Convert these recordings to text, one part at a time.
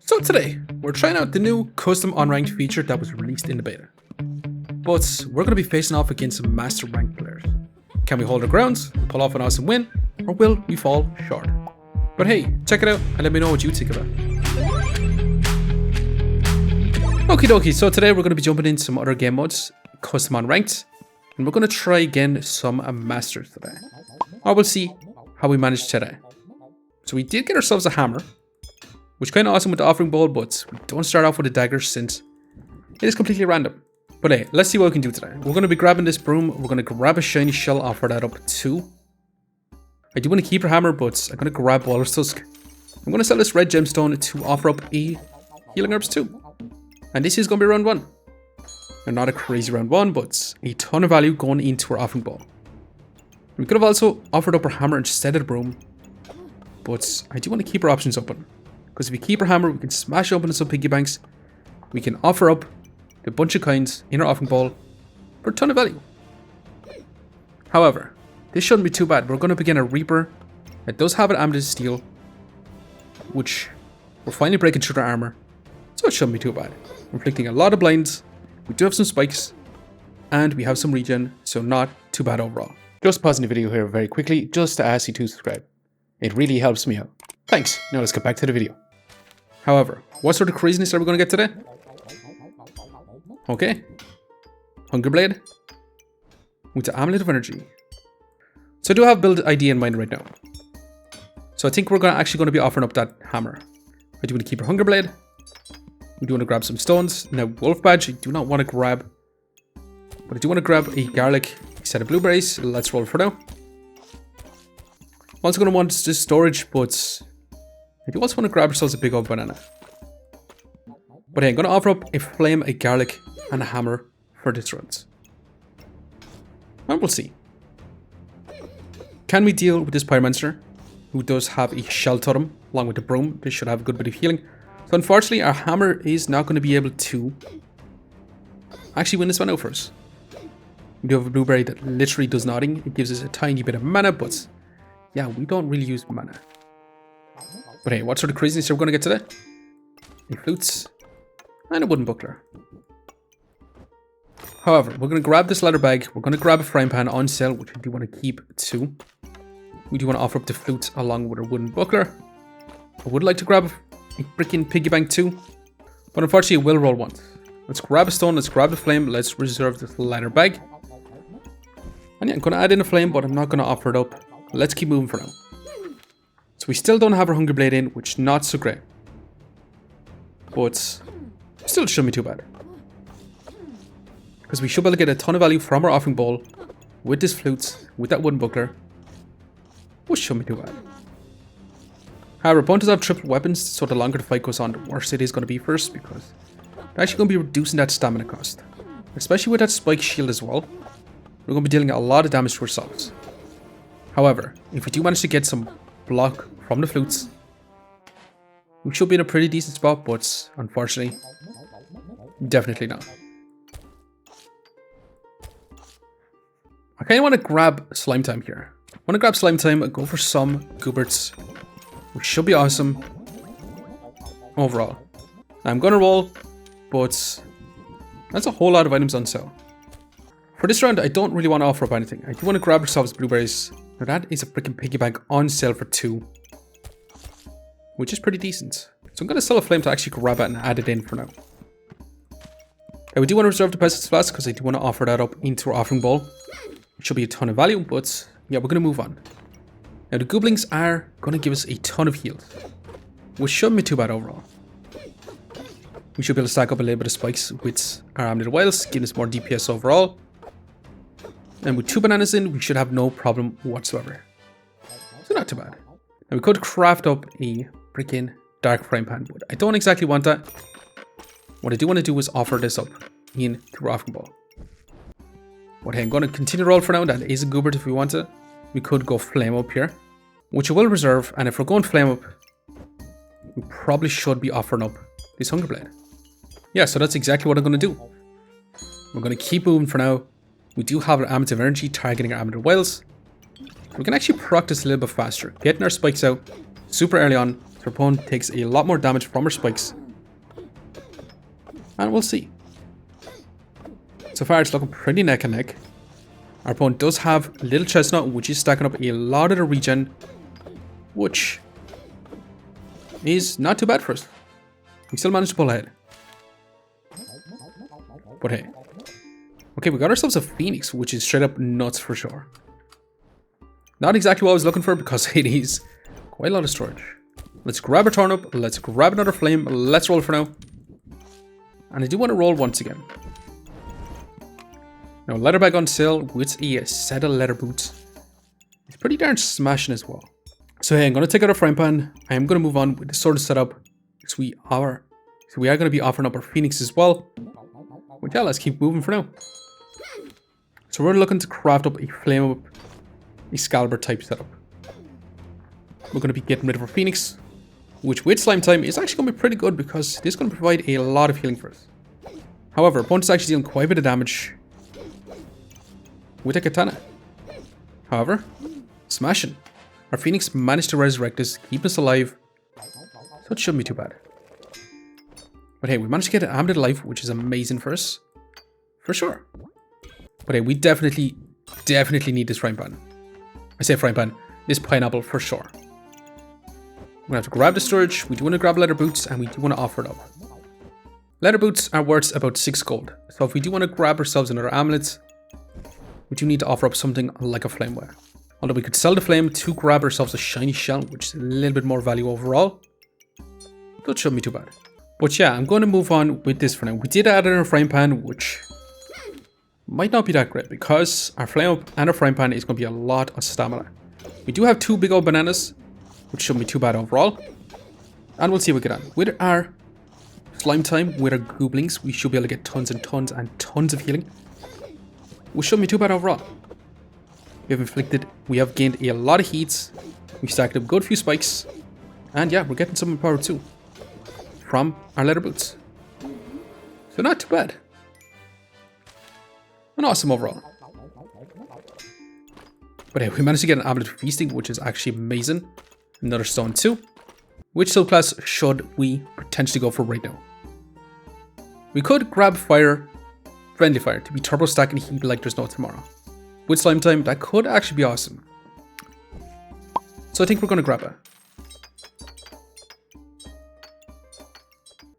So today, we're trying out the new custom unranked feature that was released in the beta. But we're going to be facing off against some master ranked players. Can we hold our grounds, pull off an awesome win, or will we fall short? But hey, check it out and let me know what you think about it. Okie dokie, so today we're going to be jumping in some other game modes, custom unranked, and we're going to try again some masters today. Or we'll see how we manage today. So we did get ourselves a hammer, which is kind of awesome with the offering bowl, but we don't start off with a dagger since it is completely random. But hey, let's see what we can do today. We're going to be grabbing this broom, we're going to grab a shiny shell, offer that up to. I do want to keep our hammer, but I'm going to grab Walrus Tusk. I'm going to sell this red gemstone to offer up a healing herbs too. And this is going to be round 1. And not a crazy round 1, but a ton of value going into our offering bowl. We could have also offered up our hammer instead of the broom, but I do want to keep our options open. Because if we keep our hammer, we can smash open some piggy banks. We can offer up a bunch of kinds in our offering bowl for a ton of value. However, this shouldn't be too bad. We're going to begin a Reaper that does have an amethyst steel, which we're finally breaking through their armor. So it shouldn't be too bad. We're inflicting a lot of blinds. We do have some spikes. And we have some regen, so not too bad overall. Just pausing the video here very quickly, just to ask you to subscribe. It really helps me out. Thanks. Now let's get back to the video. However, what sort of craziness are we going to get today? Okay. Hunger Blade. With the Amulet of Energy. So I do have a build idea in mind right now. So I think we're actually going to be offering up that hammer. I do want to keep our Hunger Blade. We do want to grab some stones. Now, Wolf Badge, I do not want to grab. But I do want to grab a garlic, a set of blueberries. Let's roll for now. I'm also going to want this storage, but I do also want to grab ourselves a big old banana. But hey, I'm going to offer up a flame, a garlic, and a hammer for this round. And we'll see. Can we deal with this Pyromancer, who does have a shell totem, along with the broom? This should have a good bit of healing. So unfortunately, our hammer is not going to be able to actually win this one out for us. We do have a blueberry that literally does nothing. It gives us a tiny bit of mana, but yeah, we don't really use mana. But hey, what sort of craziness are we going to get today? A flutes and a wooden buckler. However, we're going to grab this leather bag. We're going to grab a frying pan on sale, which we do want to keep too. We do want to offer up the flute along with our wooden buckler. I would like to grab a freaking piggy bank too, but unfortunately it will roll once. Let's grab a stone, let's grab the flame, let's reserve this leather bag. And yeah, I'm going to add in a flame, but I'm not going to offer it up. Let's keep moving for now. So we still don't have our Hunger Blade in, which is not so great. But still shouldn't be too bad. Because we should be able to get a ton of value from our offering bowl with this flute, with that wooden buckler, which shouldn't be too bad. However, opponents have triple weapons, so the longer the fight goes on, the worse it is going to be for us, because they're actually going to be reducing that stamina cost. Especially with that spike shield as well. We're going to be dealing a lot of damage to ourselves. However, if we do manage to get some block from the flutes, we should be in a pretty decent spot, but unfortunately, definitely not. I kind of want to grab Slime Time here. I want to grab Slime Time and go for some Gooberts, which should be awesome overall. I'm going to roll, but that's a whole lot of items on sale. For this round, I don't really want to offer up anything. I do want to grab ourselves blueberries. Now that is a freaking piggy bank on sale for 2, which is pretty decent. So I'm going to sell a flame to actually grab it and add it in for now. Now we do want to reserve the Peasant's Flask because I do want to offer that up into our offering bowl. It should be a ton of value, but yeah, we're going to move on. Now the goblins are going to give us a ton of heals, which shouldn't be too bad overall. We should be able to stack up a little bit of spikes with our Amulet of Wiles, giving us more DPS overall. And with 2 bananas in, we should have no problem whatsoever. So not too bad. Now we could craft up a freaking dark frying pan, but I don't exactly want that. What I do want to do is offer this up in the offering bowl. But hey, I'm going to continue to roll for now. That is a Goobert if we want to. We could go flame up here, which I will reserve. And if we're going flame up, we probably should be offering up this Hunger Blade. Yeah, so that's exactly what I'm going to do. We're going to keep moving for now. We do have our Amulet of Energy targeting our Amulet of Wiles. We can actually proc this a little bit faster, getting our spikes out super early on, So our opponent takes a lot more damage from our spikes. And we'll see. So far it's looking pretty neck and neck. Our opponent does have Little Chestnut, which is stacking up a lot of the regen, which is not too bad for us. We still managed to pull ahead. But hey. Okay, we got ourselves a Phoenix, which is straight up nuts for sure. Not exactly what I was looking for because it is quite a lot of storage. Let's grab a Turnip, let's grab another Flame, let's roll for now. And I do want to roll once again. Now, leather bag on sale with a set of leather boots. It's pretty darn smashing as well. So hey, I'm going to take out a frying pan. I am going to move on with the sort of setup. So we are going to be offering up our Phoenix as well. But yeah, let's keep moving for now. So we're looking to craft up a flame up, a Excalibur type setup. We're going to be getting rid of our Phoenix, which with Slime Time is actually going to be pretty good because this is going to provide a lot of healing for us. However, opponent's actually dealing quite a bit of damage with a Katana. However, smashing. Our Phoenix managed to resurrect us, keep us alive, so it shouldn't be too bad. But hey, we managed to get an Amulet of Life, which is amazing for us. For sure. But hey, we definitely need this frying pan. I say frying pan, this pineapple for sure. We're gonna have to grab the storage, we do want to grab leather boots, and we do want to offer it up. Leather boots are worth about 6 gold, so if we do want to grab ourselves another amulet, we do need to offer up something like a flame wire. Although we could sell the flame to grab ourselves a shiny shell, which is a little bit more value overall. That shouldn't be too bad. But yeah, I'm going to move on with this for now. We did add in a frying pan, which might not be that great because our flame up and our frying pan is going to be a lot of stamina. We do have 2 big old bananas, which shouldn't be too bad overall. And we'll see what we get on. With our Slime Time, with our Gooblings, we should be able to get tons and tons and tons of healing. Which shouldn't be too bad overall. We have gained a lot of heats. We stacked up a good few spikes. And yeah, we're getting some power too. From our leather boots. So not too bad. And awesome overall. But hey, we managed to get an Amulet of Feasting, which is actually amazing. Another stone too. Which subclass should we potentially go for right now? We could grab Friendly Fire to be turbo stacking heat like there's no tomorrow. With Slime Time, that could actually be awesome. So I think we're going to grab it.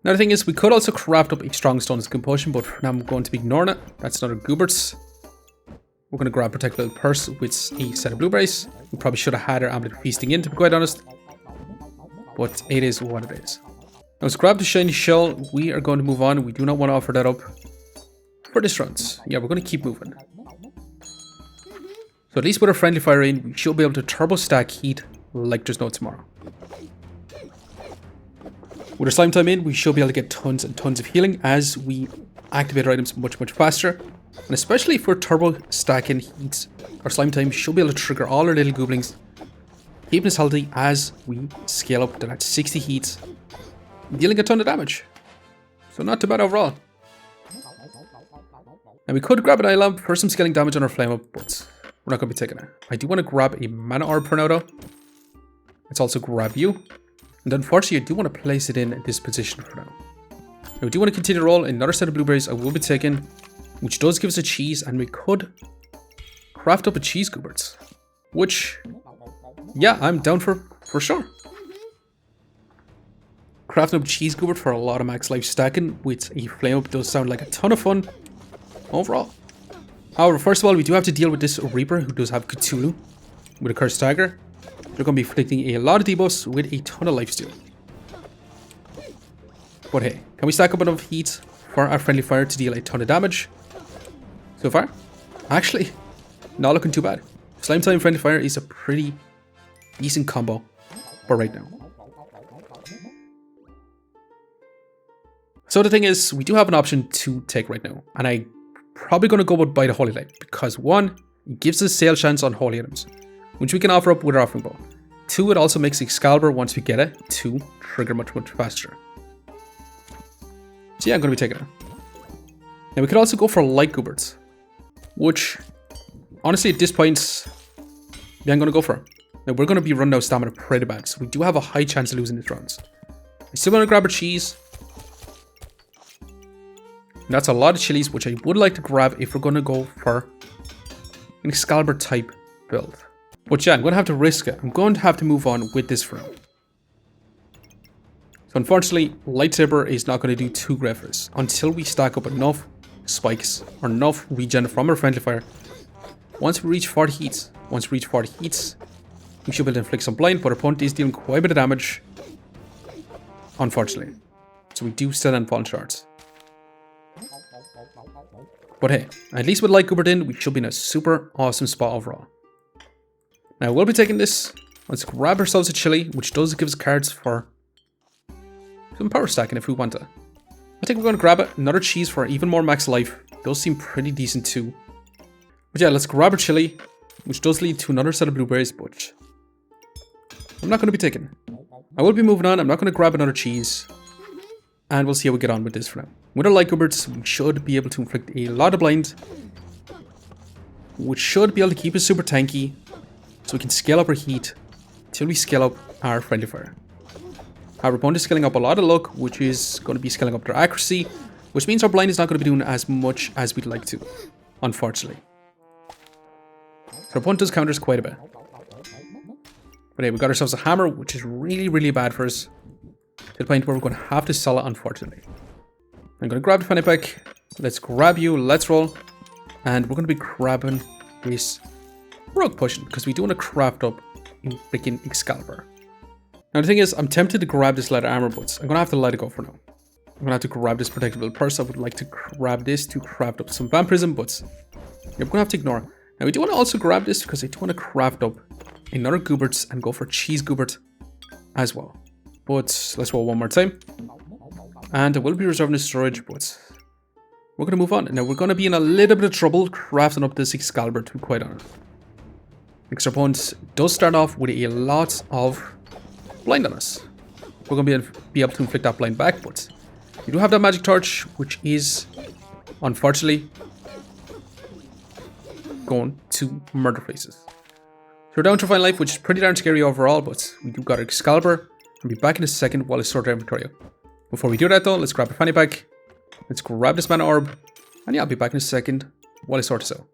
Now the thing is, we could also craft up a Strong Stone's Compulsion, but for now I'm going to be ignoring it. That's another Gooberts. We're going to grab Protect Little Purse with a set of blueberries. We probably should have had our Amulet Feasting in, to be quite honest. But it is what it is. Now let's grab the Shiny Shell. We are going to move on. We do not want to offer that up for this round. Yeah, we're going to keep moving. So at least with our Friendly Fire in, we should be able to turbo stack heat like there's no tomorrow. With our Slime Time in, we should be able to get tons and tons of healing as we activate our items much faster. And especially if we're turbo stacking heat, our Slime Time should be able to trigger all our little Gooblings, keeping us healthy as we scale up to that 60 heats, dealing a ton of damage. So not too bad overall. And we could grab an eye lamp for some scaling damage on our flame up, but we're not going to be taking it. I do want to grab a mana orb for now though. Let's also grab you. And unfortunately, I do want to place it in this position for now. Now we do want to continue to roll. Another set of blueberries I will be taking, which does give us a cheese, and we could craft up a cheese Gooberts. Which, yeah, I'm down for sure. Crafting up cheese Goobert for a lot of max life stacking with a flame up does sound like a ton of fun overall. However, first of all, we do have to deal with this Reaper who does have Cthulhu with a Cursed Tiger. They're going to be inflicting a lot of debuffs with a ton of lifesteal. But hey, can we stack up enough heat for our Friendly Fire to deal a ton of damage? So far, actually, not looking too bad. Slime Time Friendly Fire is a pretty decent combo for right now. So the thing is, we do have an option to take right now, and I'm probably going to go with Buy the Holy Light because 1, it gives us sale chance on holy items, which we can offer up with our offering bow. 2, it also makes Excalibur once we get it to trigger much faster. So yeah, I'm going to be taking it. Now we could also go for Light Gooberts, which honestly at this point, yeah, I'm going to go for it. Now we're going to be running out of stamina pretty bad, so we do have a high chance of losing this round. I still want to grab a cheese. And that's a lot of chilies, which I would like to grab if we're going to go for an Excalibur type build. But yeah, I'm going to have to risk it. I'm going to have to move on with this for now. So unfortunately, lightsaber is not going to do too great for us until we stack up enough spikes or enough regen from our friendly fire. Once we reach 40 heats, we should be able to inflict some blind, but our opponent is dealing quite a bit of damage, unfortunately. So we do still end fallen shards. But hey, at least with Light Goobered in, we should be in a super awesome spot overall. Now we'll be taking this. Let's grab ourselves a chili, which does give us cards for some power stacking if we want to. I think we're going to grab it. Another cheese for even more max life. Those seem pretty decent too. But yeah, let's grab our chili, which does lead to another set of blueberries, but I'm not going to be taking. I will be moving on. I'm not going to grab another cheese. And we'll see how we get on with this for now. With our Light Gooberts, we should be able to inflict a lot of blind, which should be able to keep us super tanky, so we can scale up our heat till we scale up our friendly fire. Our opponent is scaling up a lot of luck, which is going to be scaling up their accuracy, which means our blind is not going to be doing as much as we'd like to, unfortunately. So our opponent does counter us quite a bit. But hey, we got ourselves a hammer, which is really, really bad for us, to the point where we're going to have to sell it, unfortunately. I'm going to grab the fanny pack. Let's grab you. Let's roll. And we're going to be grabbing this rogue potion, because we do want to craft up a freaking Excalibur. Now the thing is, I'm tempted to grab this leather armor, but I'm going to have to let it go for now. I'm going to have to grab this protectable purse. I would like to grab this to craft up some vampirism, but yeah, we're going to have to ignore it. Now we do want to also grab this because I do want to craft up another Gooberts and go for cheese Goobert as well. But let's roll one more time. And I will be reserving the storage, but we're going to move on. Now we're going to be in a little bit of trouble crafting up this Excalibur, to be quite honest. Because our opponent does start off with a lot of blind on us. We're going to be able to inflict that blind back, but we do have that magic torch, which is unfortunately going to murder faces. So we're down to final life, which is pretty darn scary overall, but we do got our Excalibur. I'll be back in a second while I sort our inventory out. Before we do that though, let's grab a fanny pack. Let's grab this mana orb. And yeah, I'll be back in a second while I sort this out.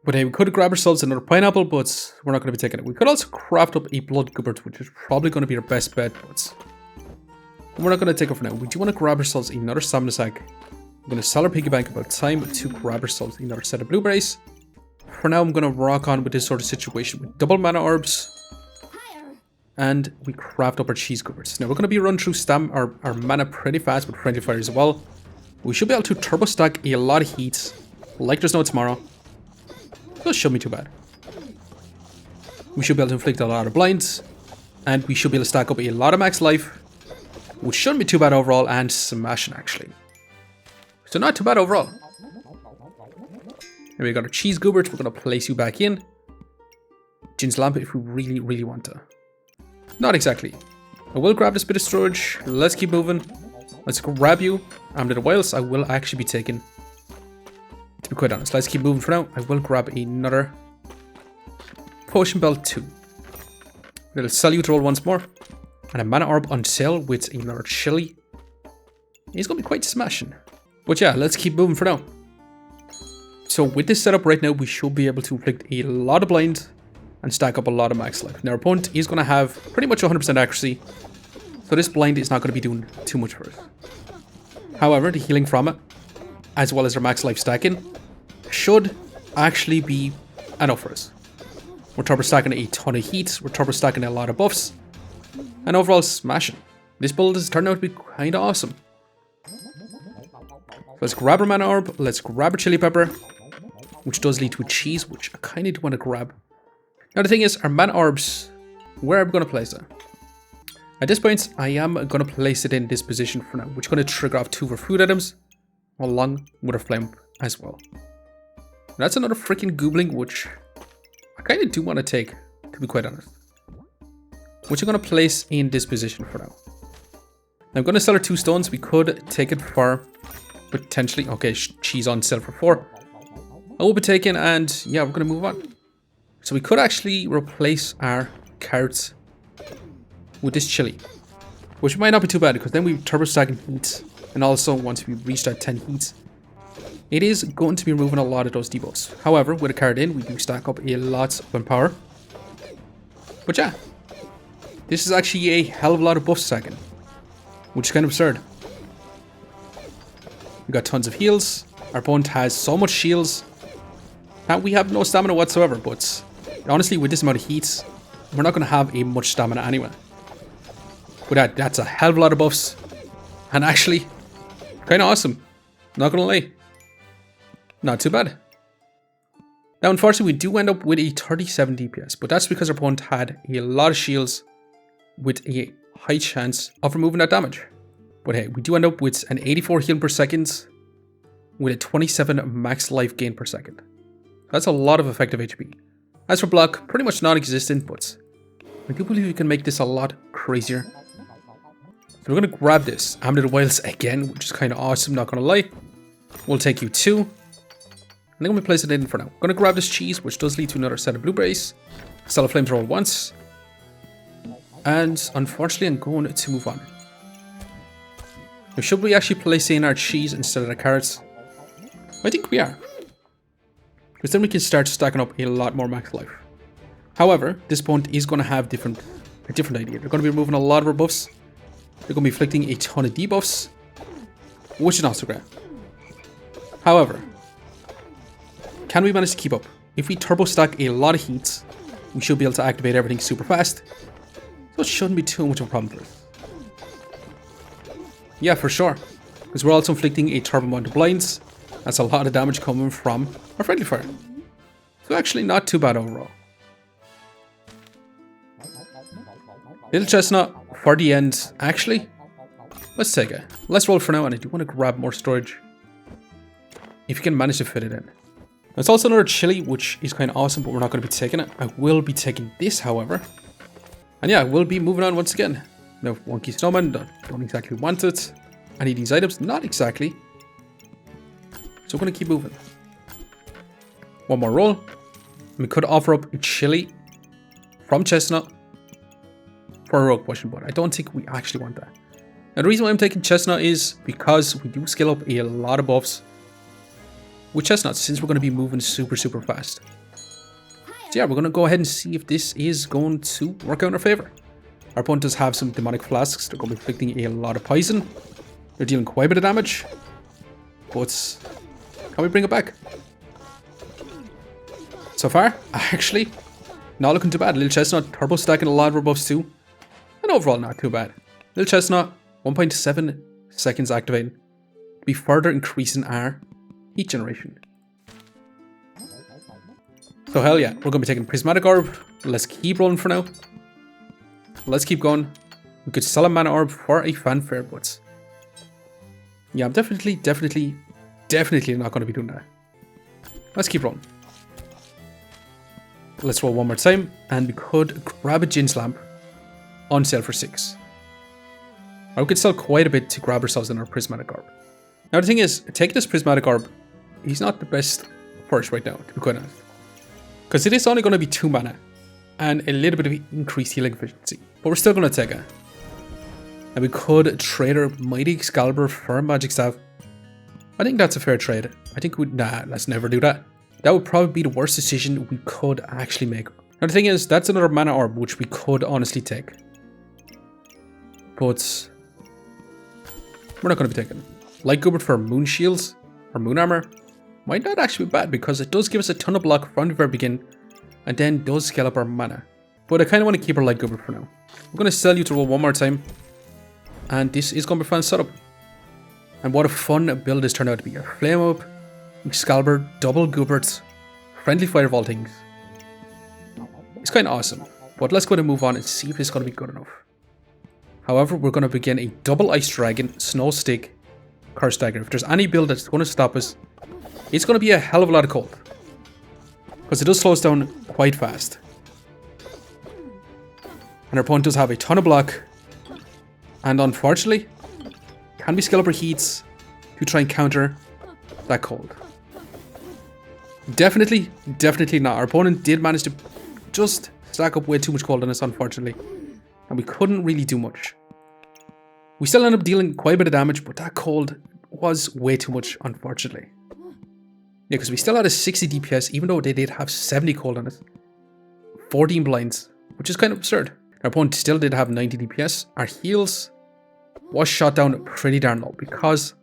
But hey, we could grab ourselves another pineapple, but we're not going to be taking it. We could also craft up a blood Goobert, which is probably going to be our best bet, but we're not going to take it for now. We do want to grab ourselves another stamina sack. I'm going to sell our piggy bank about time to grab ourselves another set of blueberries. For now, I'm going to rock on with this sort of situation with double mana orbs. And we craft up our cheese Gooberts. Now we're going to be run through our mana pretty fast with friendly fire as well. We should be able to turbo stack a lot of heat, like there's no tomorrow. That shouldn't be too bad. We should be able to inflict a lot of blinds, and we should be able to stack up a lot of max life, which shouldn't be too bad overall, and smashing actually. So not too bad overall. Here we got our cheese Goobert. We're going to place you back in. Jin's lamp if we really, really want to. Not exactly. I will grab this bit of storage. Let's keep moving. Let's grab you. And little whilst I will actually be taking. To be quite honest, let's keep moving for now. I will grab another potion belt too. Little salute roll once more. And a mana orb on sale with another chili. He's going to be quite smashing. But yeah, let's keep moving for now. So with this setup right now, we should be able to inflict a lot of blind and stack up a lot of max life. Now our opponent is going to have pretty much 100% accuracy, so this blind is not going to be doing too much for us. However, the healing from it, as well as our max life stacking, should actually be enough for us. We're turbo stacking a ton of heat, we're turbo stacking a lot of buffs, and overall smashing. This build has turned out to be kind of awesome. So let's grab our mana orb, let's grab our chili pepper, which does lead to a cheese, which I kind of do want to grab. Now the thing is, our mana orbs, where are we going to place it? At this point, I am going to place it in this position for now, which is going to trigger off 2 of our food items, along with our flame as well. And that's another freaking goobling, which I kind of do want to take, to be quite honest. Which I'm going to place in this position for now. I'm going to sell our 2 stones. We could take it for potentially, okay, cheese on sale for 4. I will be taking, and yeah, we're going to move on. So we could actually replace our carrots with this chili, which might not be too bad because then we turbo stack in heat, and also once we reach that 10 heats, it is going to be removing a lot of those debuffs. However, with a carrot in, we do stack up a lot of power. But yeah, this is actually a hell of a lot of buff stacking, which is kind of absurd. We got tons of heals. Our opponent has so much shields that we have no stamina whatsoever, but honestly, with this amount of heats, we're not going to have a much stamina anyway. But that's a hell of a lot of buffs, and actually, kind of awesome. Not going to lie. Not too bad. Now, unfortunately, we do end up with a 37 DPS, but that's because our opponent had a lot of shields with a high chance of removing that damage. But hey, we do end up with an 84 healing per second with a 27 max life gain per second. That's a lot of effective HP. As for block, pretty much non-existent, but I do believe we can make this a lot crazier. So we're going to grab this Amulet of Wilds again, which is kind of awesome, not going to lie. We'll take you 2. And then I'm going to place it in for now. I'm going to grab this cheese, which does lead to another set of blueberries. Sell a flamethrower once. And unfortunately, I'm going to move on. Now, should we actually place in our cheese instead of the carrots? I think we are. Because then we can start stacking up a lot more max life. However, this opponent is going to have a different idea. They're going to be removing a lot of our buffs. They're going to be inflicting a ton of debuffs, which is not so great. However, can we manage to keep up? If we turbo stack a lot of heats, we should be able to activate everything super fast. So it shouldn't be too much of a problem for us. Yeah, for sure. Because we're also inflicting a turbo amount of blinds. That's a lot of damage coming from our friendly fire. So actually not too bad overall. Little chestnut for the end. Actually, let's take it. Let's roll for now, and I do want to grab more storage. If you can manage to fit it in. There's also another chili, which is kind of awesome, but we're not going to be taking it. I will be taking this, however. And yeah, we'll be moving on once again. Now, Wonky Snowman, don't exactly want it. I need these items, not exactly. So we're going to keep moving. One more roll. We could offer up a chili from Chestnut for a rogue potion, but I don't think we actually want that. Now, the reason why I'm taking Chestnut is because we do scale up a lot of buffs with Chestnut, since we're going to be moving super fast. So yeah, we're going to go ahead and see if this is going to work out in our favor. Our opponent does have some demonic flasks. They're going to be inflicting a lot of poison. They're dealing quite a bit of damage. But can we bring it back? So far, actually, not looking too bad. Little Chestnut turbo stacking a lot of our buffs too. And overall, not too bad. Little Chestnut, 1.7 seconds activating. To be further increasing our heat generation. So hell yeah, we're going to be taking Prismatic Orb. Let's keep rolling for now. Let's keep going. We could sell a Mana Orb for a Fanfare, but yeah, I'm definitely not going to be doing that. Let's keep rolling. Let's roll one more time, and we could grab a Jin's Lamp on sale for 6. Or we could sell quite a bit to grab ourselves in our Prismatic Orb. Now the thing is, taking this Prismatic Orb, he's not the best first right now, to be quite honest. Because it is only going to be 2 mana and a little bit of increased healing efficiency. But we're still going to take it. And we could trade our Mighty Excalibur for a Magic Staff. I think that's a fair trade. I think let's never do that. That would probably be the worst decision we could actually make. Now the thing is, that's another Mana Orb which we could honestly take. But we're not going to be taking. Light Goblet for Moon Shields or Moon Armor might not actually be bad, because it does give us a ton of block from the very beginning and then does scale up our mana. But I kind of want to keep our Light Goblet for now. I'm going to sell you to roll one more time, and this is going to be a fun setup. And what a fun build this turned out to be. A Flame Up, Excalibur, double Goberts, friendly fire vaultings. It's kind of awesome, but let's go ahead and move on and see if it's going to be good enough. However, we're going to begin a double Ice Dragon, Snow Stick, Curse Dagger. If there's any build that's going to stop us, it's going to be a hell of a lot of cold. Because it does slow us down quite fast. And our opponent does have a ton of block. And unfortunately, can we scale up our heats to try and counter that cold? Definitely not. Our opponent did manage to just stack up way too much coldness, unfortunately. And we couldn't really do much. We still ended up dealing quite a bit of damage, but that cold was way too much, unfortunately. Yeah, because we still had a 60 DPS, even though they did have 70 cold on it. 14 blinds, which is kind of absurd. Our opponent still did have 90 DPS. Our heals was shot down pretty darn low because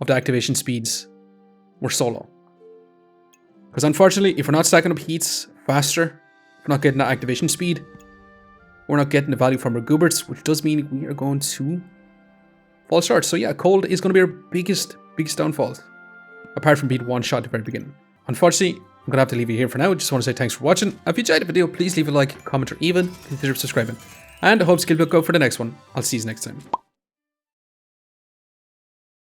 of the activation speeds were so low. Because unfortunately, if we're not stacking up heats faster, if we're not getting that activation speed, we're not getting the value from our Gooberts, which does mean we are going to fall short. So yeah, cold is going to be our biggest downfall, apart from being one shot at the very beginning. Unfortunately, I'm going to have to leave you here for now. I just want to say thanks for watching. If you enjoyed the video, please leave a like, comment, or even consider subscribing. And I hope to get back out for the next one. I'll see you next time.